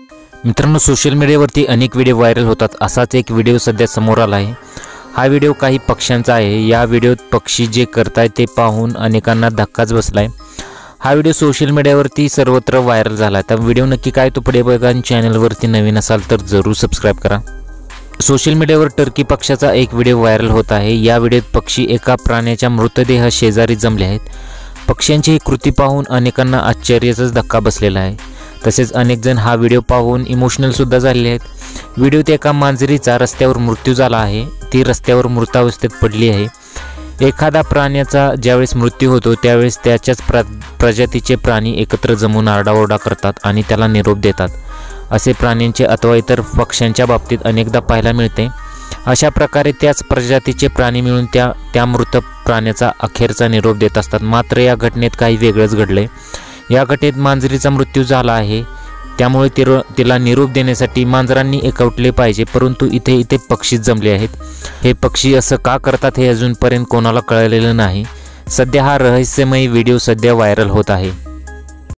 मित्रांनो, सोशल मीडियावरती अनेक व्हिडिओ व्हायरल होतात. असाच एक व्हिडिओ सध्या समोर आला आहे. हा व्हिडिओ काही पक्ष्यांचा आहे. या व्हिडिओत पक्षी जे करतायत ते पाहून अनेकांना धक्काच बसलाय. हा व्हिडिओ सोशल मीडियावरती सर्वत्र व्हायरल झाला. तर व्हिडिओ नक्की काय तो पुढे बघा आणि चॅनलवरती नवीन असाल तर जरूर सबस्क्राईब करा. सोशल मीडियावर टर्की पक्षाचा एक व्हिडिओ व्हायरल होत आहे. या व्हिडिओत पक्षी एका प्राण्याच्या मृतदेह शेजारी जमले आहेत. पक्ष्यांची ही कृती पाहून अनेकांना आश्चर्याचाच धक्का बसलेला आहे. तसेच अनेक जण हा व्हिडिओ पाहून इमोशनल सुद्धा झालेले आहेत. व्हिडिओत एका मांजरीचा रस्त्यावर मृत्यू झाला आहे. ती रस्त्यावर मृतावस्थेत पडली आहे. एखादा प्राण्याचा ज्यावेळेस मृत्यू होतो त्यावेळेस त्याच्याच प्रजातीचे प्राणी एकत्र जमून आरडाओरडा करतात आणि त्याला निरोप देतात. असे प्राण्यांचे अथवा इतर पक्ष्यांच्या बाबतीत अनेकदा पाहायला मिळते. अशा प्रकारे त्याच प्रजातीचे प्राणी मिळून त्या मृत प्राण्याचा अखेरचा निरोप देत असतात. मात्र या घटनेत काही वेगळंच घडले. या घटनेत मांजरीचा मृत्यू झाला आहे. त्यामुळे तिला निरोप देण्यासाठी मांजरांनी एकवटले पाहिजे, परंतु इथे पक्षीच जमले आहेत. हे पक्षी असं का करतात हे अजूनपर्यंत कोणाला कळलेलं नाही. सध्या हा रहस्यमय व्हिडिओ सध्या व्हायरल होत आहे.